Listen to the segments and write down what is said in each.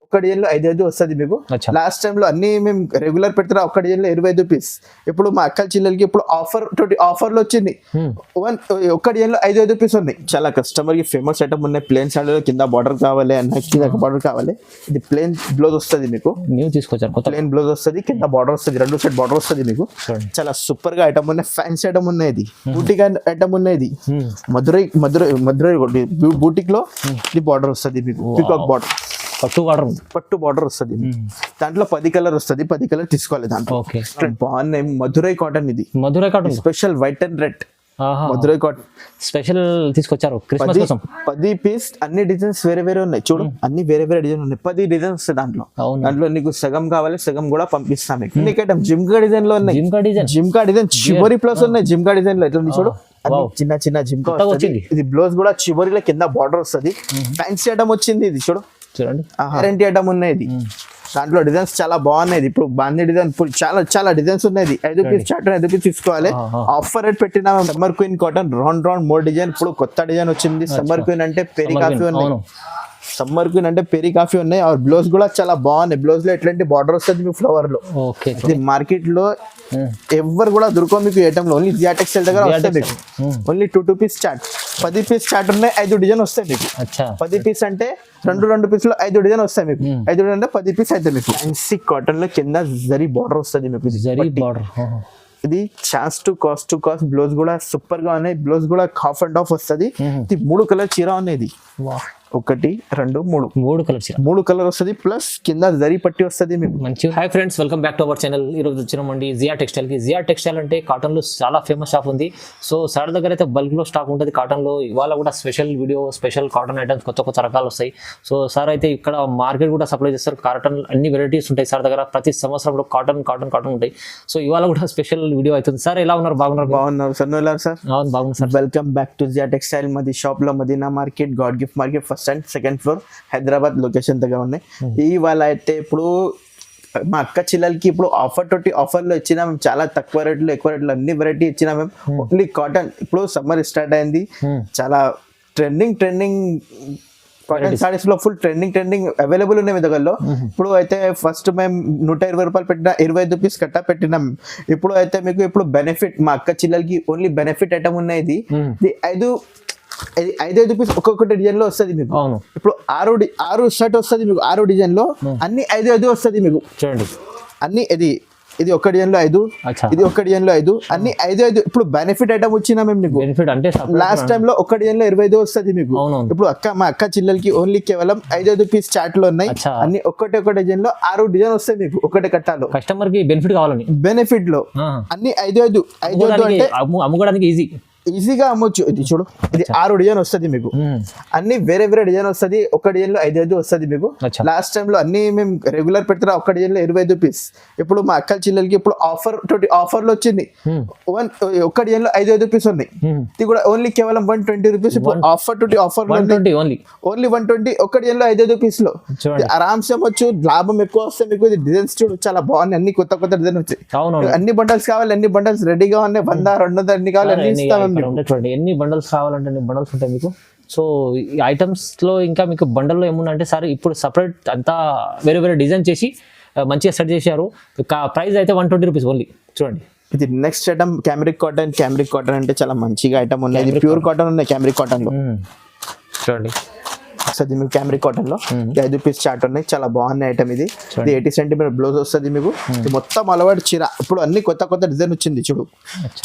ఒక్క డిజైన్ లో 5 వస్తుంది మీకు. లాస్ట్ టైం లో అన్ని మేము రెగ్యులర్ పెడతారా ఒక్క డిజైన్ లో 25 పీస్. ఇప్పుడు మా అక్కల చిల్లలకి ఇప్పుడు ఆఫర్ లో వచ్చింది. ఒక్క డిజైన్ లో 5 పీస్ ఉన్నాయి. చాలా కస్టమర్ కి ఫేమస్ ఐటమ్ ఉన్నాయి. ప్లేన్ సాడీలో కింద బార్డర్ కావాలి అన్న కింద బార్డర్ కావాలి. ఇది ప్లేన్ బ్లౌజ్ వస్తుంది మీకు. న్యూ తీసుకొచ్చారు ప్లేన్ బ్లౌజ్ వస్తుంది, కింద బార్డర్ వస్తుంది, 2 సెట్ బార్డర్ వస్తుంది మీకు. చాలా సూపర్ గా ఐటమ్ ఉన్నాయి. ఫ్యాన్సీ ఐటమ్ ఉన్నాయి. ఇది బూటిక్ ఐటమ్ ఉన్నాయి. మధురై బూటిక్ లో ఇది బార్డర్ వస్తుంది మీకు. పీకాక్ బార్డర్, పట్టు బార్డర్ వస్తుంది. దాంట్లో 10 కలర్ వస్తుంది. 10 కలర్ తీసుకోవాలి దాంట్లో. బాగున్నాయి. మధురై కాటన్, ఇది Madurai cotton special white and red. Madurai cotton special తీసుకొచ్చారు క్రిస్మస్ కోసం. 10 పీస్ అన్ని డిజైన్స్ వేరే వేరే ఉన్నాయి. చూడు అన్ని వేరే వేరే డిజైన్ ఉన్నాయి. 10 డిజైన్స్ దాంట్లో. దాంట్లో నీకు సగం కావాలి, సగం కూడా పంపిస్తాను మీకు. నీకు జిమ్కా డిజైన్ లో ఉన్నాయి. జిమ్కా డిజైన్ చివరి ప్లస్ ఉన్నాయి. జిమ్కా డిజైన్ లో ఎట్లా చూడు చిన్న చిన్న జిమ్కా వచ్చింది. ఇది బ్లౌజ్ కూడా చివరిలో కింద బార్డర్ వస్తుంది. ఫ్యాన్సీ ఐటమ్ వచ్చింది. ఇది చూడండి గ్యారంటీ ఐటమ్ ఉన్నాయి. ఇది దాంట్లో డిజైన్స్ చాలా బాగున్నాయి. ఇప్పుడు బాందీ డిజైన్ చాలా చాలా డిజైన్స్ ఉన్నాయి. 5 పీస్ చార్ట్ 5 పీస్ తీసుకోవాలి. ఆఫర్ రేట్ పెట్టిన summer queen cotton round more design. ఇప్పుడు కొత్త డిజైన్ వచ్చింది. సమ్మర్ క్వీన్ అంటే పెరి కాఫీ ఉన్నాయి. సమ్మర్ క్వీన్ అంటే పెరి కాఫీ ఉన్నాయి. ఆ బ్లౌజ్ కూడా చాలా బాగున్నాయి. బ్లౌజ్ లో ఎట్లాంటి బార్డర్ వస్తుంది మీకు ఫ్లవర్ లో. ఇది మార్కెట్ లో ఎవరు కూడా దొరకవు మీకు ఐటమ్ లో. ఓన్లీ జియా టెక్స్టైల్ దగ్గర వస్తాయి మీకు. Only 2 piece chart. 10 piece chart ఉన్నాయి. 5 డిజైన్ వస్తాయి మీకు. 10 పీస్ అంటే 2 పీస్ లో 5 డిజైన్ వస్తాయి మీకు. 5 డిజైన్ అంటే 10 పీస్ అయితే మీకు. ఫ్యాన్సీ కాటన్ లో కింద జరీ బార్డర్ వస్తుంది మీకు. జరీ బార్డర్. ఇది ఛాన్స్ టు కాస్ట్ బ్లౌజ్ కూడా సూపర్ గా ఉన్నాయి. బ్లౌజ్ కూడా హాఫ్ అండ్ హాఫ్ వస్తుంది. ఇది 3 కలర్ చీర ఉన్నాయి. 1 2 3 కలర్ చీర. 3 కలర్ వస్తుంది. ప్లస్ కింద జరీ పట్టి వస్తుంది మీకు. మంచి. Hi friends, welcome back to our channel. ఈ రోజు వచ్చినామండి జియా టెక్స్టైల్ కి. జియా టెక్స్టైల్ అంటే కాటన్ లో చాలా ఫేమస్ షాప్ ఉంది. సో సార్ దగ్గర అయితే బల్క్ లో స్టాక్ ఉంటుంది కాటన్ లో. ఇవాళ కూడా special video, special cotton items కొత్త రకాలు వస్తాయి. సో సార్ అయితే ఇక్కడ మార్కెట్ కూడా సప్లై చేస్తారు. కాటన్ అన్ని వెరైటీస్ ఉంటాయి సార్ దగ్గర. ప్రతి సంవత్సరం కూడా కాటన్ ఉంటాయి. సో ఇవాళ కూడా స్పెషల్ వీడియో అవుతుంది. సార్ ఎలా ఉన్నారు? బాగున్నారు సార్. సార్ బాగున్నారు sir. Welcome back to Zia textile. మాది షాప్ లో Madina market, God gift market, first and second floor, Hyderabad location దగ్గర ఉన్నాయి. ఇవాళ అయితే ఇప్పుడు మా అక్క చిల్లలకి ఇప్పుడు ఆఫర్లో ఇచ్చినా మేము. చాలా తక్కువ రేట్లో, ఎక్కువ రేట్లో అన్ని వెరైటీ ఇచ్చినా మేము. Only cotton. ఇప్పుడు సమ్మర్ స్టార్ట్ అయింది. చాలా ట్రెండింగ్ కాటన్ సారీస్ లో ఫుల్ ట్రెండింగ్ అవైలబుల్ ఉన్నాయి మీ దగ్గరలో. ఇప్పుడు అయితే ఫస్ట్ మేము 120 రూపాయలు పెట్టిన 25 పీస్ కట్ట పెట్టినాం. ఇప్పుడు అయితే మీకు ఇప్పుడు బెనిఫిట్ మా అక్క చిల్లలకి ఓన్లీ బెనిఫిట్ ఐటమ్ ఉన్నాయి. ఇది 5 పీస్ ఒక్కొక్కటి డిజైన్ లో వస్తుంది మీకు. ఇప్పుడు 6 షర్ట్ వస్తుంది మీకు. 6 డిజైన్ లో అన్ని 5 వస్తుంది మీకు. చూడండి అన్ని ఇది ఒక డిజైన్ లో 5, ఇది ఒక డిజైన్ లో 5, అన్ని 5. ఇప్పుడు బెనిఫిట్ ఐటమ్ వచ్చినా మేము నీకు. లాస్ట్ టైం లో ఒక డిజైన్ లో 25 వస్తుంది మీకు. ఇప్పుడు మా అక్క చిల్లలకి ఓన్లీ కేవలం 5 పీస్ చాట్ లో ఉన్నాయి. అన్ని ఒక డిజైన్ లో 6 డిజైన్ వస్తాయి మీకు. ఒకటే కట్టాలో కస్టమర్ కి బెనిఫిట్ కావాలని బెనిఫిట్ లో అన్ని 5 అంటే అమ్ముకోవడానికి ఈజీగా అమ్మొచ్చు. ఇది చూడు, ఇది 6 డిజైన్ వస్తుంది మీకు. అన్ని వేరే డిజైన్ వస్తుంది. ఒక డిజైన్ లో 5 వస్తుంది మీకు. లాస్ట్ టైం లో అన్ని మేము రెగ్యులర్ పెడతారా ఒక్క డిజైన్ లో 25 పీస్. ఇప్పుడు మా అక్కల చిల్లలకి ఇప్పుడు ఆఫర్ లో వచ్చింది. ఒక్క డిజైన్ లో 5 పీస్ ఉన్నాయి. ఇది కూడా ఓన్లీ కేవలం 120 రూపీస్. ఇప్పుడు ఆఫర్ ఓన్లీ 120. ఒక్క డిజైన్ లో 5 పీస్ లో ఆరామ్సే అమ్మొచ్చు. లాభం ఎక్కువ వస్తాయి మీకు. ఇది డిజైన్స్ చూడు చాలా బాగున్నాయి. అన్ని కొత్త డిజైన్ వచ్చాయి. అన్ని బండల్స్ కావాలి, అన్ని బండల్స్ రెడీగా ఉన్నాయి. 100 200 అన్ని కావాలి, అన్ని ఇస్తాం. చూడండి ఎన్ని బండల్స్ కావాలంటే అన్ని బండల్స్ ఉంటాయి మీకు. సో ఈ ఐటమ్స్ లో ఇంకా మీకు బండల్లో ఏమున్నా అంటే సార్ ఇప్పుడు సపరేట్ అంతా వేరే డిజైన్ చేసి మంచిగా సెట్ చేశారు. ప్రైస్ అయితే 120 రూపీస్ ఓన్లీ. చూడండి ఇది నెక్స్ట్ ఐటమ్ క్యామ్రిక్ కాటన్ అంటే చాలా మంచిగా ఐటమ్ ఉన్నాయి. ప్యూర్ కాటన్ ఉన్నాయి క్యామ్రిక్ కాటన్ లో. చూడండి వస్తుంది మీకు క్యామ్రిక్ కాటన్ లో 5 పీస్ చార్ట్ ఉన్నాయి. చాలా బాగున్నాయి ఐటమ్. ఇది 80 సెంటీమీటర్ బ్లౌజ్ వస్తుంది మీకు. మొత్తం అలవాటు చీర. ఇప్పుడు అన్ని కొత్త డిజైన్ వచ్చింది చూడు,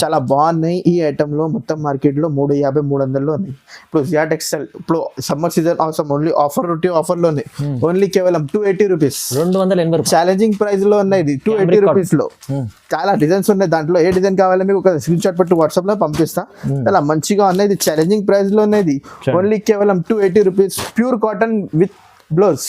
చాలా బాగున్నాయి. ఈ ఐటమ్ లో మొత్తం మార్కెట్ లో 350 300 లో ఉన్నాయి. ఇప్పుడు జియా టెక్స్టైల్ ఇప్పుడు సమ్మర్ సీజన్ అవసరం ఓన్లీ ఆఫర్ లోనే ఓన్లీ కేవలం 280 రూపీస్. 280 ఛాలెంజింగ్ ప్రైస్ లో ఉన్నాయి. ఇది 280 రూపీస్ లో చాలా డిజైన్స్ ఉన్నాయి. దాంట్లో ఏ డిజైన్ కావాలి మీకు ఒక స్క్రీన్ షాట్ పెట్టి వాట్సాప్ లో పంపిస్తా. చాలా మంచిగా ఉన్నాయి. ఇది ఛాలెంజింగ్ ప్రైస్ లో ఉన్నాయి. ఓన్లీ కేవలం 280 rupees. Pure cotton with blouse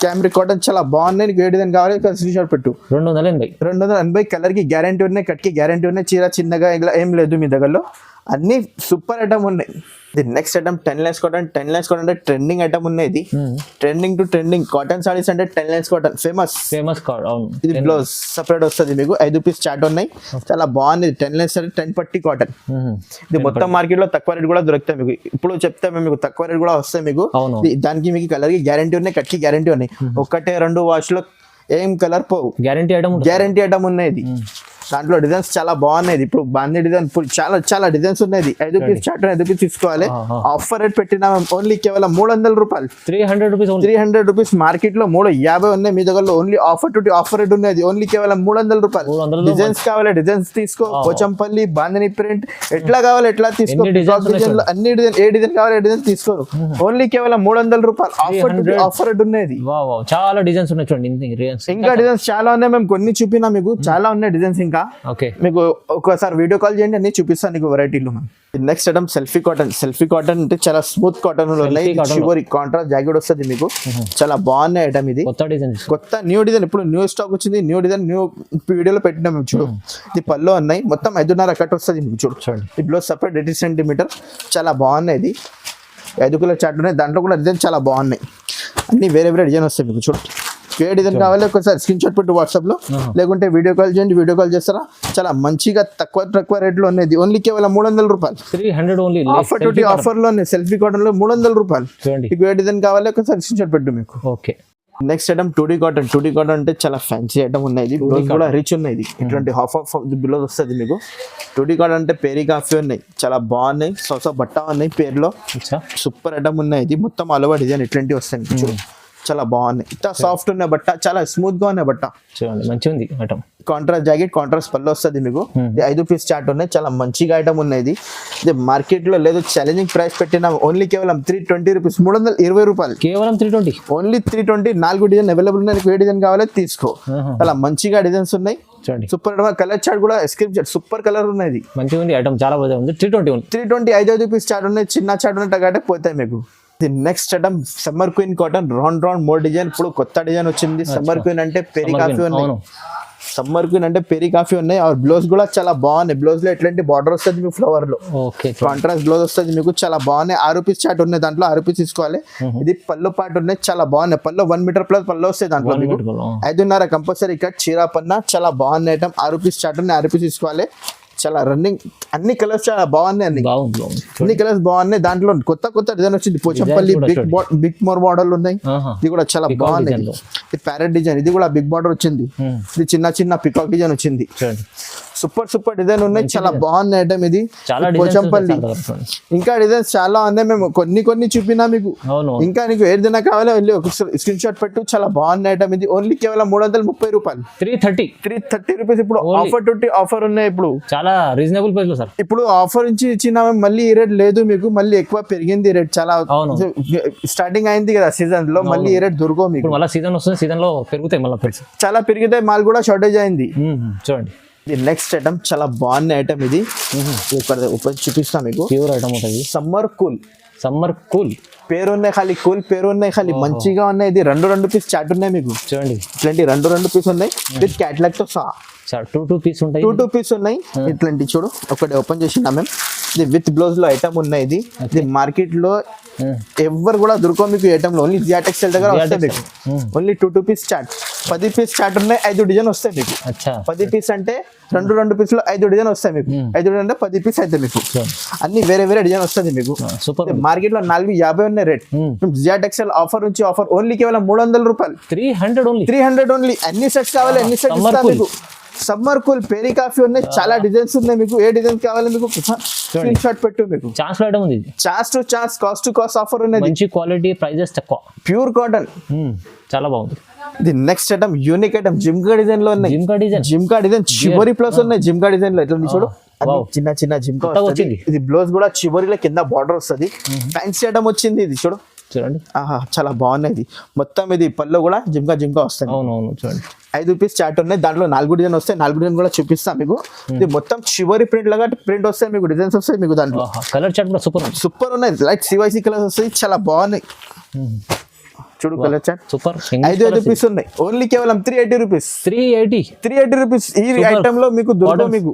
cambric cotton చాలా బాగున్నాయి. నీకు ఏ డిజైన్ కావాలి స్క్రీన్ షాట్ పెట్టు. 280 కలర్ కి గ్యారంటీ ఉన్నాయి, కట్ కి గ్యారంటీ ఉన్నాయి. చీర చిన్నగా ఇలా ఏం లేదు మీ దగ్గరలో. అన్ని సూపర్ ఐటమ్ ఉన్నాయి. ఇది next item 10 lakhs cotton. 10 lakhs cotton అంటే ట్రెండింగ్ ఐటమ్ ఉన్నాయి. ఇది trending to trending cotton saris అంటే 10 lakhs కాటన్ ఫేమస్. ఇది బ్లౌజ్ సెపరేట్ వస్తుంది మీకు. 5 పీస్ చాట్ ఉన్నాయి, చాలా బాగుంది. 10 lakhs అంటే 10 పట్టి కాటన్. ఇది మొత్తం మార్కెట్ లో తక్కువ రేట్ కూడా దొరుకుతాయి మీకు. ఇప్పుడు చెప్తే మీకు తక్కువ రేట్ కూడా వస్తాయి మీకు. దానికి మీకు కలర్ కి గ్యారంటీ ఉన్నాయి, కట్ కి గ్యారంటీ ఉన్నాయి. 1-2 వాష్ లో ఏం కలర్ పోవు, గ్యారంటీ ఐటమ్ ఉన్నాయి. ఇది దాంట్లో డిజైన్స్ చాలా బాగున్నాయి. ఇప్పుడు బాందీ డిజైన్ చాలా డిజైన్స్ ఉన్నాయి. 5 పీస్ చాట్ 5 పీస్ తీసుకోవాలి. ఆఫర్ రేట్ పెట్టినా ఓన్లీ కేవలం 300 రూపాయలు, 300 రూపీస్. మార్కెట్ లో 350 ఉన్నాయి, మీ దగ్గర ఓన్లీ ఆఫర్ రేట్ ఉన్నది ఓన్లీ కేవలం 300 రూపాయలు. డిజైన్స్ కావాలి డిజైన్స్ తీసుకో, పోచంపల్లి బాందిని ప్రింట్ ఎట్లా కావాలి ఎట్లా తీసుకో. అన్ని డిజైన్ ఏ డిజైన్ కావాలి ఏ డిజైన్ తీసుకోరు, ఓన్లీ కేవలం 300 రూపాయలు. ఆఫర్ రేట్ ఉన్నది. చాలా డిజైన్స్ ఉన్నాయి చూడండి. ఇంకా డిజైన్స్ చాలా ఉన్నాయి, మేము కొన్ని చూపినా మీకు. చాలా ఉన్నాయి డిజైన్స్ ఇంకా. మీకు ఒకసారి వీడియో కాల్ చేయండి, అన్ని చూపిస్తాను నీకు వెరైటీలు. Next item selfie cotton. Selfie cotton అంటే చాలా స్మూత్ కాటన్ ఉన్నాయి. చివరి కాంట్రాస్ట్ జాకెట్ వస్తుంది మీకు, చాలా బాగున్నాయి ఐటమ్. ఇది కొత్త న్యూ డిజైన్, ఇప్పుడు న్యూ స్టాక్ వచ్చింది. న్యూ డిజైన్ న్యూ వీడియోలో పెట్టినాం మేము. చూడు ఇది పళ్ళు ఉన్నాయి, మొత్తం 5.5 కట్ వస్తుంది మీకు. చూడు ఈ బ్లౌజ్ సపరేట్ 80 సెంటీమీటర్, చాలా బాగున్నాయి. ఇది 5 కిలో చాట్ ఉన్నాయి, దాంట్లో కూడా డిజైన్ చాలా బాగున్నాయి. అన్ని వేరే వేరే డిజైన్ వస్తాయి మీకు. చూడు ఏ డిజైన్ కావాలి ఒకసారి స్క్రీన్ షాట్ పెట్టు వాట్సాప్ లో, లేకుంటే వీడియో కాల్ చేయండి. వీడియో కాల్ చేస్తారా, చాలా మంచిగా తక్కువ రేట్ లో ఉన్నది. ఓన్లీ కేవలం 300 రూపాయలు. 300 ఓన్లీ. ఆఫర్ లో ఉన్నాయి. సెల్ఫీ కాటన్ లో 300 రూపాయలు. మీకు ఏ డిజైన్ కావాలి ఒకసారి స్క్రీన్ షాట్ పెట్టు మీకు. Okay. Next item 2D cotton. 2D cotton అంటే చాలా ఫ్యాన్సీ ఐటమ్ ఉన్నాయి. బ్లౌజ్ కూడా రిచ్ ఉన్నాయి. ఇటువంటి హాఫ్ బ్లౌజ్ వస్తుంది మీకు. 2D కాటన్ అంటే పేరీ కాఫీ ఉన్నాయి, చాలా బాగున్నాయి. సోసా బట్ట ఉన్నాయి పేరులో, సూపర్ ఐటమ్ ఉన్నాయి. ఇది మొత్తం ఆల్ ఓవర్ డిజైన్ ఇట్లాంటివి వస్తాయి చూడు, చాలా బాగున్నాయి. ఇంత సాఫ్ట్ ఉన్నాయి బట్ట, చాలా స్మూత్ గా ఉన్నాయి బట్ట. చూడండి మంచిగా ఉంది ఐటమ్. కాంట్రాస్ట్ జాకెట్, కాంట్రాస్ట్ పళ్ళు వస్తుంది మీకు. 5 పీస్ చాట్ ఉన్నాయి, చాలా మంచిగా ఐటమ్ ఉన్నాయి. ఇది మార్కెట్ లో లేదు, ఛాలెంజింగ్ ప్రైస్ పెట్టినా ఓన్లీ కేవలం 320 రూపీస్, 320 రూపాయలు. కేవలం 320, ఓన్లీ 320. 4 డిజైన్ అవైలబుల్ ఉన్నాయి, ఏ డిజైన్ కావాలో తీసుకో. చాలా మంచిగా డిజైన్స్ ఉన్నాయి. సూపర్ కలర్ చాట్ కూడా స్క్రీన్ చాట్ సూపర్ కలర్ ఉన్నది, మంచిగా ఉంది ఐటమ్, చాలా బాగా ఉంది. 320 5 పీస్ చాట్ ఉన్నాయి. చిన్న చాట్ ఉన్నాయి, టగాటే పోతాయి మీకు. Next item summer queen cotton. Round more design, ఇప్పుడు కొత్త డిజైన్ వచ్చింది. సమ్మర్ క్వీన్ అంటే పెరి కాఫీ ఉన్నాయి. సమ్మర్ క్వీన్ అంటే పెరి కాఫీ ఉన్నాయి. ఆ బ్లౌజ్ కూడా చాలా బాగున్నాయి. బ్లౌజ్ లో ఎట్లాంటి బార్డర్ వస్తుంది మీకు, ఫ్లవర్ లో కాంట్రాస్ట్ బ్లౌజ్ వస్తుంది మీకు, చాలా బాగున్నాయి. 6 పీస్ చాట్ ఉన్నాయి, దాంట్లో 6 పీస్ తీసుకోవాలి. ఇది పళ్ళు పాటు ఉన్నాయి, చాలా బాగున్నాయి. పళ్ళు 1 మీటర్ ప్లస్ పళ్ళు వస్తాయి దాంట్లో మీకు. 5.5 కంపల్సరీ కట్ చీరా పన్నా, చాలా బాగున్నాయి ఐటమ్. 6 పీస్ చాట్ ఉన్నాయి, 6 పీస్ తీసుకోవాలి. చాలా రన్నింగ్, అన్ని కలర్స్ చాలా బాగున్నాయి. అన్ని కలర్స్ బాగున్నాయి. దాంట్లో కొత్త డిజైన్ వచ్చింది. పోచంపల్లి బిగ్ మోర్ మోడల్ ఉన్నాయి. ఇది కూడా చాలా బాగున్నాయి. ఇది ప్యారెట్ డిజైన్, ఇది కూడా బిగ్ బార్డర్ వచ్చింది. ఇది చిన్న పికాక్ డిజైన్ వచ్చింది. సూపర్ డిజైన్ ఉన్నాయి, చాలా బాగున్నాయి ఐటమ్. ఇది పోచంపల్లి. ఇంకా డిజైన్స్ చాలా ఉన్నాయి, మేము కొన్ని చూపినా మీకు. ఇంకా నీకు ఏదైనా కావాలో వెళ్ళి ఒక స్క్రీన్ షాట్ పెట్టు, చాలా బాగున్నాయి ఐటమ్. ఇది ఓన్లీ కేవలం 330 రూపాయలు, 330 రూపీస్. ఇప్పుడు ఆఫర్ ఉన్నాయి. ఇప్పుడు చాలా రీజనబుల్ ప్రైస్ లో సార్. ఇప్పుడు ఆఫర్ నుంచి ఇచ్చిన మళ్ళీ ఈ రేట్ లేదు మీకు, మళ్ళీ ఎక్కువ పెరిగింది రేట్. చాలా స్టార్టింగ్ అయింది కదా సీజన్ లో, మళ్ళీ ఈ రేట్ దొరకవు మీకు. మళ్ళీ సీజన్ వస్తుంది, సీజన్ లో పెరుగుతాయి మళ్ళీ ప్రైస్, చాలా పెరుగుతాయి. మాల్ కూడా షార్టేజ్ అయింది. చూడండి నెక్స్ట్ ఐటమ్ చాలా బాగున్న ఐటమ్. ఇది చూపిస్తా మీకు. ప్యూర్ ఐటమ్ ఉంటుంది. సమ్మర్ కూల్ పేరు ఉన్నాయి, ఖాళీ కూల్ పేరు ఉన్నాయి, ఖాళీ మంచిగా ఉన్నాయి. ఇది 2 పీస్ చాట్ ఉన్నాయి మీకు. చూడండి ఇట్లాంటి 2 పీస్ ఉన్నాయి విత్ క్యాటలాగ్ తో సహా. 2 పీస్ ఉంటాయి, 2 పీస్ ఉన్నాయి. ఇట్లాంటి చూడు, ఒకటి ఓపెన్ చేసినా మేము. ఇది విత్ బ్లౌజ్ లో ఐటమ్ ఉన్నాయి. ఇది మార్కెట్ లో ఎవరు కూడా దొరకవు మీకు ఐటమ్ లో. ఓన్లీ జియా టెక్స్టైల్ దగ్గర వస్తాయి మీకు. Only 2 piece chart. 10 piece chart ఉన్నాయి, 5 డిజైన్ వస్తాయి మీకు. 10 పీస్ అంటే 2 పీస్లో 5 డిజైన్ వస్తాయి మీకు. 5 డిజైన్ అంటే 10 పీస్ అయితే మీకు. అన్ని వేరే డిజైన్ వస్తుంది మీకు. మార్కెట్ లో 450 ఉన్నాయి రేట్. జియా టెక్స్టైల్ ఆఫర్ నుంచి ఆఫర్ ఓన్లీ కేవలం 300 రూపాయలు, 300 ఓన్లీ. అన్ని సెట్స్ కావాలి, అన్ని సెట్స్ ఇస్తాం మీకు. సమ్మర్ కూల్ పేరీ కాఫీ ఉన్నాయి, చాలా డిజైన్స్ ఉన్నాయి మీకు. ఏ డిజైన్ కావాలి మీకు స్క్రీన్ షాట్ పెట్టు మీకు. ఛాన్స్ ఐటమ్ ఉంది. Chance to chance, cost to cost offer ఉన్నది. మంచి క్వాలిటీ, ప్రైజెస్ తక్కువ, ప్యూర్ కాటన్, చాలా బాగుంది. ఇది next item unique item. Jhumka design లో ఉన్నాయి. జిమ్కా డిజైన్ చివరి ప్లస్ ఉన్నాయి. జిమ్కా డిజైన్ లో ఎట్లా చూడు, చిన్న జిమ్కా వచ్చింది. ఇది బ్లౌజ్ కూడా చివరిలో కింద బార్డర్ వస్తుంది. ఫ్యాన్సీ ఐటమ్ వచ్చింది. ఇది చూడు, చూడండి, చాలా బాగున్నాయి. ఇది మొత్తం ఇది పళ్ళు కూడా జిమ్కా వస్తాయి. అవునవును, చూడండి. 5 పీస్ చాట్ ఉన్నాయి, దాంట్లో 4 డిజైన్ వస్తాయి. 4 డిజైన్ కూడా చూపిస్తాం మీకు. ఇది మొత్తం చివరి ప్రింట్ లాగా ప్రింట్ వస్తాయి మీకు, డిజైన్స్ వస్తాయి మీకు. దాంట్లో కలర్ చాట్ కూడా సూపర్ ఉన్నాయి. లైట్ CYC కలర్స్ వస్తాయి, చాలా బాగున్నాయి. చూడు కలర్ చార్ట్ సూపర్ 5 పీస్ ఉన్నాయి ఓన్లీ కేవలం 380 రూపీస్ 380 రూపీస్ ఈ ఐటమ్ లో మీకు దొరకదు మీకు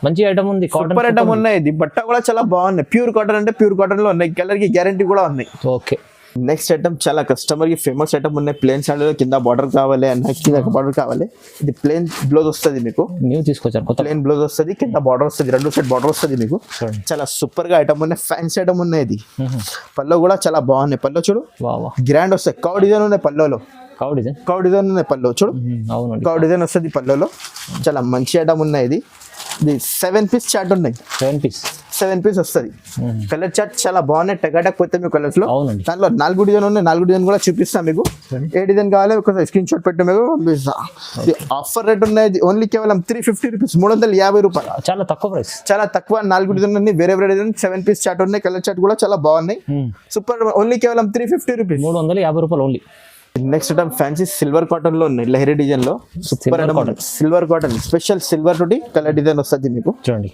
మంచి ఐటమ్ ఉంది కాటన్ సూపర్ ఐటమ్ ఉన్నాయి ఇది బట్ట కూడా చాలా బాగున్నాయి ప్యూర్ కాటన్ అంటే ప్యూర్ కాటన్ లో ఉన్నాయి కలర్ కి గ్యారంటీ కూడా ఉన్నాయి ఓకే నెక్స్ట్ ఐటమ్ చాలా కస్టమర్ కి ఫేమస్ ఐటమ్ ఉన్నాయి ప్లేన్ శారీలో కింద బార్డర్ కావాలి కింద బార్డర్ కావాలి ఇది ప్లేన్ బ్లౌజ్ వస్తుంది మీకు న్యూ తీసుకొచ్చారు కొత్త ప్లేన్ బ్లౌజ్ వస్తుంది కింద బార్డర్ వస్తుంది 2 సైడ్ బార్డర్ వస్తుంది మీకు చాలా సూపర్ గా ఐటమ్ ఉన్నాయి ఫ్యాన్సీ ఐటమ్ ఉన్నాయి ఇది పల్లో కూడా చాలా బాగున్నాయి పల్లో చూడు గ్రాండ్ వస్తాయి కౌ డిజైన్ ఉన్నాయి పల్లోలో కౌ డిజైన్ ఉన్నాయి పల్లో చూడు కౌ డిజైన్ వస్తుంది పల్లోలో చాలా మంచి ఐటమ్ ఉన్నాయి ఇది 7 పీస్ చార్ట్ ఉన్నాయి 7 పీస్ వస్తుంది కలర్ చార్ట్ చాలా బాగున్నాయి టకాటక్ పోతే మీకు కలర్స్ లో దాంట్లో 4 డిజైన్ ఉన్నాయి 4 డిజైన్ కూడా చూపిస్తాను మీకు ఏ డిజైన్ కావాలి ఒక స్క్రీన్ షాట్ పెట్టి మీకు ఆఫర్ రేట్ ఉన్నాయి ఓన్లీ కేవలం 350 రూపీస్ 350 రూపాయలు చాలా తక్కువ ప్రైస్ చాలా తక్కువ 4 డిజైన్ ఉన్నాయి వేరే డిజైన్ 7 పీస్ చార్ట్ ఉన్నాయి కలర్ చార్ట్ కూడా చాలా బాగున్నాయి సూపర్ ఓన్లీ కేవలం 350 రూపీస్ 350 రూపాయలు only next item fancy silver cotton లో ఉన్నాయి లహరి డిజైన్ లో super item silver cotton special silver తోటి కలర్ డిజైన్ వస్తుంది మీకు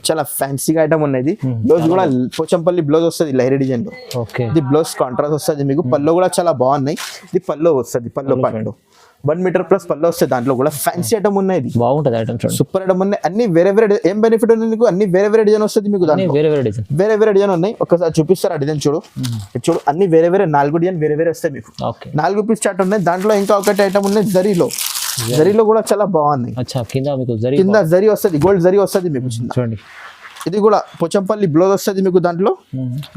చాలా ఫ్యాన్సీగా ఐటమ్ ఉన్నది బ్లౌజ్ కూడా పోచంపల్లి బ్లౌజ్ వస్తుంది లహరి డిజైన్ లో ఇది బ్లౌజ్ కాంట్రాస్ట్ వస్తుంది మీకు పల్లో కూడా చాలా బాగున్నాయి ఇది పల్లో వస్తుంది పల్లో పాయింట్ 1 మీటర్ ప్లస్ పల్లో వస్తుంది దాంట్లో కూడా ఫ్యాన్సీ ఐటమ్ ఉన్నాయి బాగుంటుంది ఐటమ్ సూపర్ ఐటమ్ ఉన్నాయి అన్ని వేరే ఏం బెనిఫిట్ ఉంది మీకు అన్ని వేరే డిజైన్ వస్తుంది మీకు వేరే డిజైన్ ఉన్నాయి ఒకసారి చూపిస్తారు ఆ డిజైన్ చూడు అన్ని వేరే 4 డిజైన్ వేరే వస్తాయి మీకు 4 పీస్ చార్ట్ ఉన్నాయి దాంట్లో ఇంకా ఒకటి ఐటమ్ ఉన్నాయి జరీలో కూడా చాలా బాగున్నాయి కింద జరీ వస్తుంది గోల్డ్ జరీ వస్తుంది మీకు చూడండి ఇది కూడా పోచంపల్లి బ్లౌజ్ వస్తుంది మీకు దాంట్లో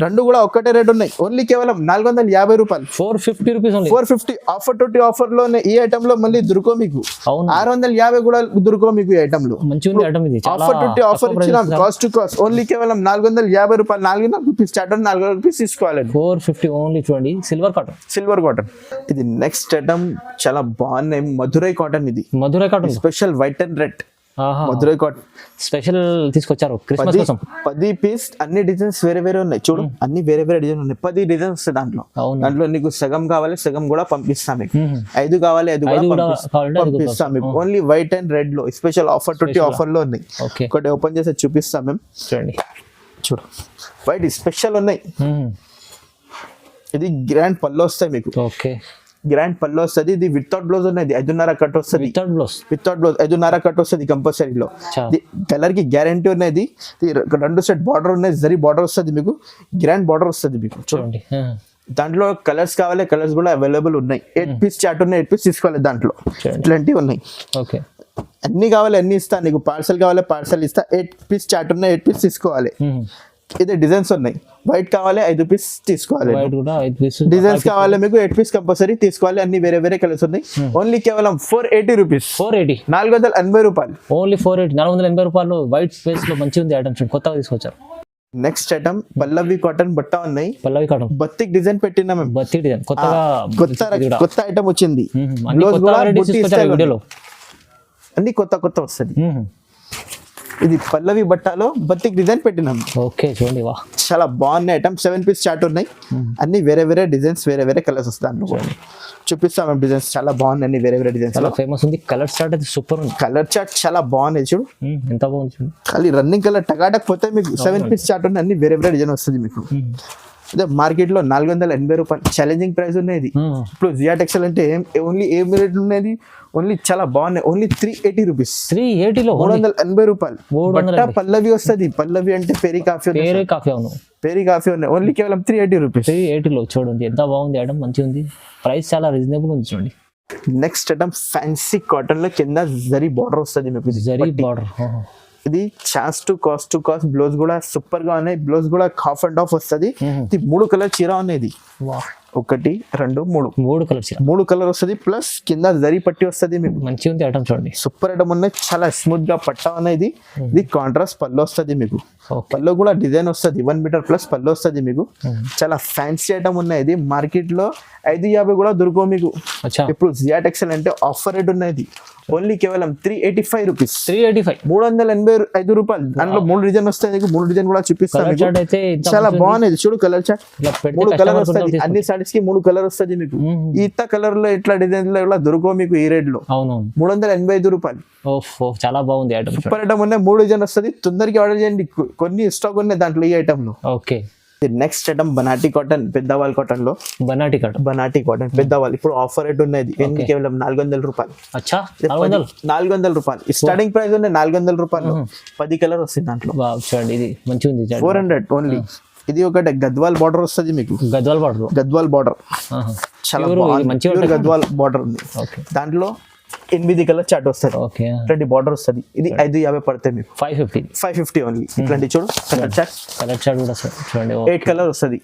2 కూడా ఒక్కటే రేట్ ఉన్నాయి ఓన్లీ కేవలం 450 రూపాయలు 450 రూపీస్ 450 ఆఫర్ తోటి ఆఫర్ లో ఈ ఐటమ్ లో మళ్ళీ దొరుకో మీకు 650 కూడా దొరుకో మీకు ఈ ఐటమ్ లో ఆఫర్ తోటి ఆఫర్ ఇచ్చిన కాస్ట్ టు కాస్ట్ ఓన్లీ కేవలం 450 రూపాయలు 4 రూపీస్ చార్ట్ 4 రూపీస్ తీసుకోవాలి 450 ఓన్లీ చూడండి సిల్వర్ కాటన్ ఇది నెక్స్ట్ ఐటమ్ చాలా బాగున్నాయి మధురై కాటన్ ఇది special white and red Madurai cotton special తీసుకొచ్చారు క్రిస్మస్ కోసం 10 పీస్ అన్ని డిజైన్స్ వేరే ఉన్నాయి చూడు అన్ని వేరే డిజైన్ ఉన్నాయి 10 డిజైన్స్ వస్తాయి దాంట్లో నీకు సగం కావాలి సగం కూడా పంపిస్తాం మీకు 5 కావాలి 5 కూడా పంపిస్తాం మీకు ఓన్లీ వైట్ అండ్ రెడ్ లో స్పెషల్ ఆఫర్ తోటి ఆఫర్ లో ఉన్నాయి ఒకటి ఓపెన్ చేసి చూపిస్తాం మేము చూడు వైట్ స్పెషల్ ఉన్నాయి ఇది గ్రాండ్ పళ్ళు వస్తాయి మీకు గ్రాండ్ పళ్ళు వస్తుంది ఇది వితౌట్ బ్లౌజ్ ఉన్నది 5.5 కట్ వస్తుంది వితౌట్ బ్లౌజ్ 5.5 కట్ వస్తుంది కంపల్సరీలో కలర్ కి గ్యారంటీ ఉన్నది 2 సెట్ బార్డర్ ఉన్నది జరీ బార్డర్ వస్తుంది మీకు గ్రాండ్ బార్డర్ వస్తుంది మీకు చూడండి దాంట్లో కలర్స్ కావాలి కలర్స్ కూడా అవైలబుల్ ఉన్నాయి 8 పీస్ చార్ట్ ఉన్నాయి 8 పీస్ తీసుకోవాలి దాంట్లో ఇట్లాంటివి ఉన్నాయి అన్ని కావాలి అన్ని ఇస్తా నీకు పార్సల్ కావాలి పార్సల్ ఇస్తా 8 పీస్ చార్ట్ ఉన్నాయి 8 పీస్ తీసుకోవాలి ఇది డిజైన్స్ ఉన్నాయి వైట్ కావాలి 5 పీస్ తీసుకోవాలి డిజైన్స్ కావాలి మీకు 8 పీస్ కంపల్సరీ తీసుకోవాలి అన్ని వేరే కలర్స్ ఉన్నాయి ఓన్లీ కేవలం 480 రూపీస్ 480 రూపాయలు ఓన్లీ 480 రూపాయలు వైట్ స్పేస్ లో మంచి ఉంది ఐటమ్ కొత్తగా తీసుకొచ్చారు నెక్స్ట్ ఐటమ్ పల్లవి కాటన్ బట్ట ఉన్నాయి బత్తిక్ డిజైన్ పెట్టినా మేము కొత్త ఐటమ్ వచ్చింది అన్ని కొత్త వస్తుంది ఇది పల్లవి బట్టలో బత్తిక్ డిజైన్ పెట్టినాం చూడండి చాలా బాగున్నాయి ఐటమ్ 7 పీస్ చార్ట్ ఉన్నాయి అన్ని వేరే డిజైన్స్ వేరే కలర్స్ వస్తాయి చూపిస్తాం మేము డిజైన్స్ చాలా బాగున్నాయి అన్ని వేరే డిజైన్స్ ఫేమస్ ఉంది కలర్ చార్ట్ అయితే సూపర్ ఉంది కలర్ చార్ట్ చాలా బాగున్నాయి చూడు ఎంత బాగుంది చూడు ఖాళీ రన్నింగ్ కలర్ టకాటక్ పోతే మీకు 7 పీస్ చార్ట్ ఉన్నాయి అన్ని వేరే డిజైన్ వస్తుంది మీకు అదే మార్కెట్ లో 480 రూపాయలు ఛాలెంజింగ్ ప్రైస్ ఉన్నది ఇప్పుడు జియా టెక్స్టైల్ అంటే ఓన్లీ ఏం రేట్ ఉన్నది ఓన్లీ చాలా బాగున్నాయి ఓన్లీ 380 రూపీస్ 380 రూపాయలు బట్ట పల్లవి వస్తుంది పల్లవి అంటే పేరీ కాఫీ ఉన్నాయి ఓన్లీ కేవలం 380 రూపీస్ 380 చూడండి ఎంత బాగుంది ఐటమ్ మంచిగా ఉంది ప్రైస్ చాలా రీజనబుల్ ఉంది చూడండి నెక్స్ట్ ఐటమ్ ఫ్యాన్సీ కాటన్ లో కింద జరీ బార్డర్ వస్తుంది మీకు జరీ బార్డర్ ఇది ఛాన్స్ టు కాస్ట్ బ్లౌజ్ కూడా సూపర్ గా ఉన్నాయి బ్లౌజ్ కూడా హాఫ్ అండ్ హాఫ్ వస్తుంది ఇది 3 కలర్ చీర ఉన్నది 1 2 3 కలర్ వస్తుంది ప్లస్ కింద జరీ పట్టి వస్తుంది మీకు మంచిగా ఉంది ఐటమ్ చూడండి సూపర్ ఐటమ్ ఉన్నాయి చాలా స్మూత్ గా పట్టా ఉన్నాయి ఇది కాంట్రాస్ట్ పళ్ళు వస్తుంది మీకు పళ్ళు కూడా డిజైన్ వస్తుంది 1 మీటర్ ప్లస్ పళ్ళు వస్తుంది మీకు చాలా ఫ్యాన్సీ ఐటమ్ ఉన్నాయి ఇది మార్కెట్ లో 550 కూడా దొరకవు మీకు ఇప్పుడు జియా టెక్స్టైల్ అంటే ఆఫర్ రేట్ ఉన్నది ఓన్లీ కేవలం 385 రూపీస్ 385 రూపాయలు దాంట్లో 3 డిజైన్ వస్తాయి 3 డిజైన్ కూడా చూపిస్తాను చాలా బాగున్నాయి చూడు కలర్ చార్ట్ 3 కలర్ వస్తుంది అన్ని సారీస్ కి 3 కలర్ వస్తుంది మీకు ఈత కలర్ లో ఇట్లా డిజైన్ లో ఇలా దొరకవు మీకు ఈ రేట్ లో 385 రూపాయలు చాలా బాగుంది ఐటమ్ సూపర్ ఐటమ్ ఉన్నాయి 3 డిజైన్ వస్తుంది తొందరగా ఆర్డర్ చేయండి కొన్ని స్టాక్ ఉన్నాయి దాంట్లో ఈ ఐటమ్ లో నెక్స్ట్ ఐటమ్ బనాటీ కాటన్, పెద్దవాళ్ళ కాటన్ లో బనాటి కట్. బనాటీ కాటన్ పెద్దవాళ్ళు ఇప్పుడు ఆఫర్ రేట్ ఉన్నది ఎన్ని కేవలం 400 రూపాయలు. అచ్చా 400. 400 రూపాయలు స్టార్టింగ్ ప్రైస్ ఉన్నాయి. 400 రూపాయలు 10 కలర్ వస్తుంది దాంట్లో. వావ్, చూడండి ఇది మంచిగా ఉంది. 400 ఓన్లీ. ఇది ఒకటి గద్వాల్ బార్డర్ వస్తుంది మీకు. గద్వాల్ బార్డర్. గద్వాల్ బార్డర్ చాలా మంచిగా pure గద్వాల్ బార్డర్ ఉంది. దాంట్లో 8 కలర్ చాట్ వస్తుంది. ఓకే, ఇట్లాంటి బార్డర్ వస్తుంది. ఇది 550 పడతాయి మీకు. 550 ఓన్లీ. ఇట్లాంటి చూడు కలర్ చాట్. కలర్ చాట్ కూడా చూడండి 8 కలర్ వస్తుంది.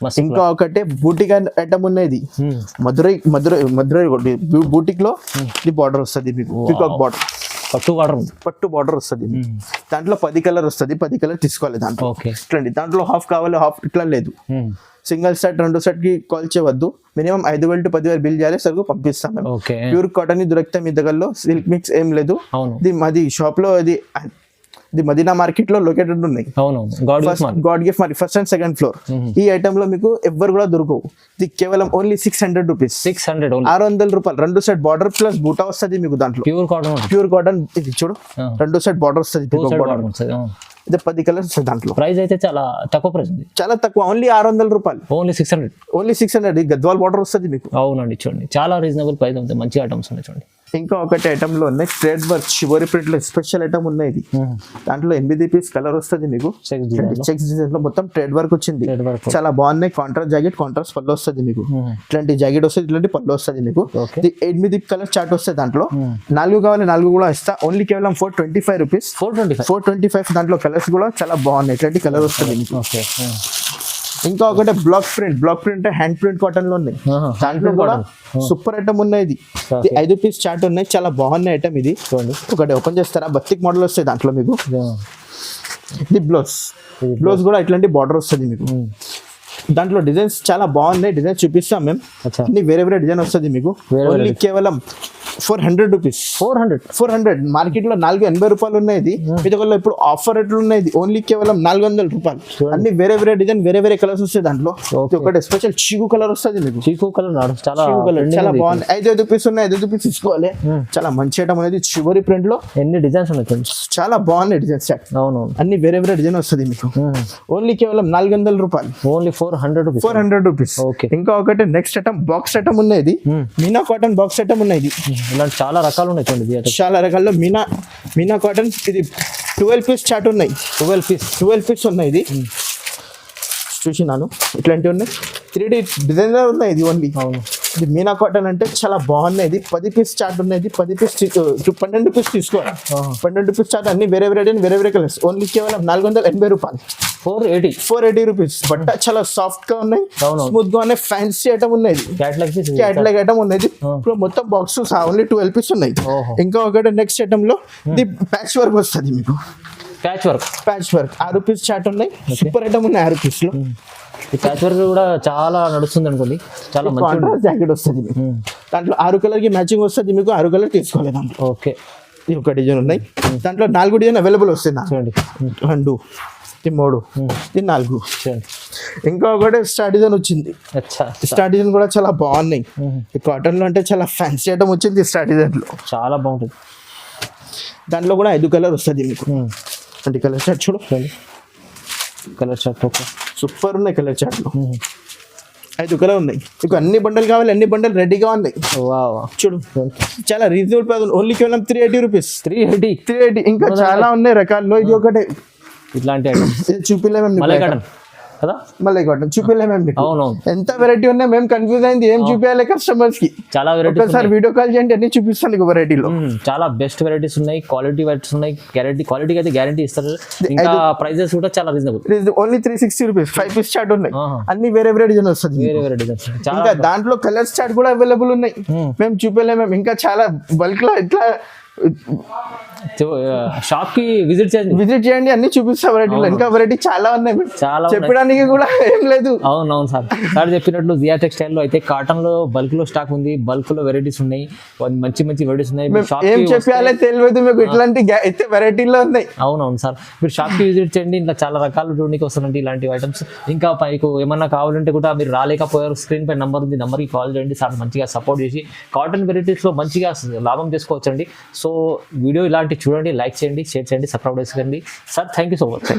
మస్తు. ఇంకా ఒకటి బూటిక్ ఐటమ్ ఉన్నది. మధురై బూటిక్ లో ఇది బార్డర్ వస్తుంది మీకు. పికాక్ బార్డర్, పట్టు బార్డర్ వస్తుంది. దాంట్లో 10 కలర్ వస్తుంది. 10 కలర్ తీసుకోవాలి దాంట్లో. ఓకే, ఇట్లండి. దాంట్లో హాఫ్ కావాలి, హాఫ్ ఇట్లా లేదు. సింగిల్ సెట్ 2 సెట్ కి కాల్ చేయవద్దు. మినిమం 5,000 to 10,000 బిల్ చేయాలి. సరుకు పంపిస్తాం మేము. ఓకే, ప్యూర్ కాటన్ దొరుకుతాయి మీ దగ్గరలో. సిల్క్ మిక్స్ ఏం లేదు. ఇది మాది షాప్ లో ఇది మదీనా మార్కెట్ లో లొకేటెడ్ ఉన్నాయి. గాడ్ గిఫ్ట్ మరి ఫస్ట్ అండ్ సెకండ్ ఫ్లోర్. ఈ ఐటమ్ లో మీకు ఎవ్వరు కూడా దొరకవు. ఇది కేవలం ఓన్లీ 600 రూపీస్. 600 రూపాయలు. 2 సెట్ బార్డర్ ప్లస్ బూటా వస్తుంది మీకు దాంట్లో. ప్యూర్ కాటన్ ఇది చూడు. 2 సెట్ బార్డర్ వస్తుంది. ఇది 10 కలర్స్ వస్తుంది దాంట్లో. ప్రైస్ అయితే చాలా తక్కువ ప్రైస్ ఉంది. చాలా తక్కువ. ఓన్లీ 600 రూపాయలు. ఓన్లీ 600. గద్వాల్ బార్డర్ వస్తుంది మీకు. అవునండి, చూడండి చాలా రీజనబుల్ ప్రైస్ ఉంది. మంచి ఐటమ్స్ ఉన్నాయి చూడండి. ఇంకా ఒకటి ఐటమ్ లో ఉన్నాయి థ్రెడ్ వర్క్ షివోరి ప్రింట్ లో స్పెషల్ ఐటమ్ ఉన్నాయి. ఇది దాంట్లో 8 పీస్ కలర్ వస్తుంది మీకు. చెక్స్ డిజైన్ లో మొత్తం థ్రెడ్ వర్క్ వచ్చింది. చాలా బాగున్నాయి. కాంట్రాస్ట్ జాకెట్, కాంట్రాస్ట్ పళ్ళు వస్తుంది మీకు. ఇట్లాంటి జాకెట్ వస్తుంది, ఇట్లాంటి పళ్ళు వస్తుంది మీకు. 8 కలర్ చార్ట్ వస్తుంది దాంట్లో. 4 కావాలి, 4 కూడా ఇస్తా. ఓన్లీ కేవలం 425 రూపీస్. 425. దాంట్లో కలర్స్ కూడా చాలా బాగున్నాయి. ఇట్లాంటి కలర్ వస్తుంది మీకు. ఇంకా ఒకటి block print hand print cotton లో ఉన్నాయి. దాంట్లో కూడా సూపర్ ఐటమ్ ఉన్నాయి. ఇది 5 పీస్ చార్ట్ ఉన్నాయి. చాలా బాగున్నాయి ఐటమ్ ఇది. ఒకటి ఓపెన్ చేస్తారా? బత్తిక్ మోడల్ వస్తాయి దాంట్లో మీకు. ఇది బ్లౌజ్ కూడా ఇట్లాంటి బార్డర్ వస్తుంది మీకు. దాంట్లో డిజైన్స్ చాలా బాగున్నాయి. డిజైన్స్ చూపిస్తాం మేము. అన్ని వేరే డిజైన్ వస్తుంది మీకు. ఓన్లీ కేవలం 400 రూపీస్. 400. మార్కెట్ లో 480 రూపాయలు ఉన్నాయి. ఇది మీ దగ్గర ఇప్పుడు ఆఫర్ రేట్లు ఉన్నాయి. ఓన్లీ కేవలం 400 రూపాయలు. అన్ని వేరే డిజైన్, వేరే కలర్స్ వస్తాయి దాంట్లో. ఒకటి స్పెషల్ చీకు కలర్ వస్తుంది మీకు. చీకు కలర్ చాలా బాగుంది. 5 పీస్ ఉన్నాయి. 5 పీస్ తీసుకోవాలి. చాలా మంచి ఐటమ్ అనేది. చివరి ప్రింట్ లో ఎన్ని డిజైన్స్ ఉన్నాయి. చాలా బాగున్నాయి డిజైన్స్. అవును, అన్ని వేరే డిజైన్ వస్తుంది మీకు. ఓన్లీ కేవలం 400 రూపాయలు. Only 400 rupees. ఇంకా ఒకటి నెక్స్ట్ ఐటమ్ బాక్స్ ఐటమ్ ఉన్నాయి. మీనా కాటన్ బాక్స్ ఐటమ్ ఉన్నాయి. ఇలాంటి చాలా రకాలు ఉన్నాయి చూడండి. చాలా రకాల్లో మీనా కాటన్. ఇది 12 పీస్ చాట్ ఉన్నాయి. 12 పీస్ ఉన్నాయి. ఇది చూసినాను. ఇట్లాంటివి ఉన్నాయి. 3D డిజైనర్ ఉన్నాయి. ఇది ఓన్లీ. ఇది మీనా కాటన్ అంటే చాలా బాగున్నాయి. ఇది 10 పీస్ చాట్ ఉన్నాయి. 10 పీస్ 12 పీస్ తీసుకోవాలి. 12 పీస్ చాట్ అన్ని వేరే కలర్స్. ఓన్లీ కేవలం 480 రూపాయలు. 480 రూపీస్. బట్ట చాలా సాఫ్ట్ గా ఉన్నాయి, స్మూత్ గా ఉన్నాయి. ఫ్యాన్సీ ఐటమ్ ఉన్నాయి. క్యాట్లాగ్ ఐటమ్ ఉన్నాయి. ఇప్పుడు మొత్తం బాక్స్ ఓన్లీ 12 పీస్ ఉన్నాయి. ఇంకా ఒకటి నెక్స్ట్ ఐటమ్ లో ఇది ప్యాచ్ వర్క్ వస్తుంది మీకు. ప్యాచ్ వర్క్ 6 పీస్ చాట్ ఉన్నాయి. సూపర్ ఐటమ్ ఉన్నాయి 6 పీస్ లో. ఈ ప్యాచ్ వర్క్ కూడా చాలా నడుస్తుంది అనుకోండి. చాలా మంచి జాకెట్ వస్తుంది మీకు. దాంట్లో 6 కలర్ కి మ్యాచింగ్ వస్తుంది మీకు. 6 కలర్ తీసుకోవాలి దాంట్లో. ఓకే, ఇది ఒక డిజైన్ ఉన్నాయి. దాంట్లో 4 డిజైన్ అవైలబుల్ వస్తుంది. చూడండి 2, 3, 4. ఇంకా ఒకటి స్టార్ డిజైన్ వచ్చింది. స్టార్ డిజైన్ కూడా చాలా బాగున్నాయి. ఈ కాటన్ లో అంటే చాలా ఫ్యాన్సీ ఐటమ్ వచ్చింది. స్టార్ డిజైన్ లో చాలా బాగుంటుంది. దాంట్లో కూడా 5 కలర్ వస్తుంది మీకు. 20 కలర్ చార్ట్ చూడు. కలర్ చార్ట్ సూపర్ ఉన్నాయి. కలర్ చార్ట్ లో 5 కలర్ ఉన్నాయి. మీకు అన్ని బండలు కావాలి, అన్ని బండలు రెడీగా ఉన్నాయి. చూడు చాలా రీజనబుల్ ప్రైస్. ఓన్లీ కేవలం 380 రూపీస్. 380. ఇంకా చాలా ఉన్నాయి రకాల్లో. ఇది ఒకటే ఇట్లాంటి చూపిలేము కదా. మళ్ళీ కాటన్ చూపిలేము. ఎంత వెరైటీ ఉన్నాయి. మేము కన్ఫ్యూజ్ అయింది ఏం చూపించాలి కస్టమర్స్ కి. చాలా వెరైటీ. ఒకసారి వీడియో కాల్ చేయండి, అన్ని చూపిస్తాను. వెరైటీలో చాలా బెస్ట్ వెరైటీస్ ఉన్నాయి. క్వాలిటీ వెరైటీస్ ఉన్నాయి. క్వాలిటీకి అయితే గ్యారంటీ ఇస్తారు. ఇంకా ప్రైజెస్ కూడా చాలా reasonable. Only 360 rupees. 5 piece chart ఉన్నాయి. అన్ని వేరే డిజైన్ వస్తుంది. ఇంకా దాంట్లో కలర్స్ చార్ట్ కూడా అవైలబుల్ ఉన్నాయి. మేము చూపలేము. ఇంకా చాలా బల్క్ లో ఇట్లా షాప్ కి విజిట్ చేయండి. అన్ని చూపిస్తా వెరైటీలో. ఇంకా వెరైటీ చాలా ఉన్నాయి. చాలా చెప్పడానికి కూడా ఏం లేదు. అవునవును సార్ చెప్పినట్లు జియా టెక్స్టైల్ లో అయితే కాటన్ లో బల్క్ లో స్టాక్ ఉంది. బల్క్ లో వెరైటీస్ ఉన్నాయి. మంచి వెరైటీస్ ఉన్నాయి. ఏం చెప్పాలో తెలియదు మీకు. ఇట్లాంటి అయితే వెరైటీలో ఉన్నాయి. అవునవును సార్, మీరు షాప్ కి విజిట్ చేయండి. ఇంకా చాలా రకాలు చూడడానికి వస్తారండి ఇలాంటి ఐటమ్స్. ఇంకా మీకు ఏమన్నా కావాలంటే కూడా మీరు రాలేకపోయారు, స్క్రీన్ పై నంబర్ ఉంది. నంబర్ కి కాల్ చేయండి. సార్ మంచిగా సపోర్ట్ చేసి కాటన్ వెరైటీస్ లో మంచిగా లాభం చేసుకోవచ్చండి. సో వీడియో ఇలాంటి చూడండి, లైక్ చేయండి, షేర్ చేయండి, సబ్స్క్రైబ్ చేసుకోండి. Sir thank you so much.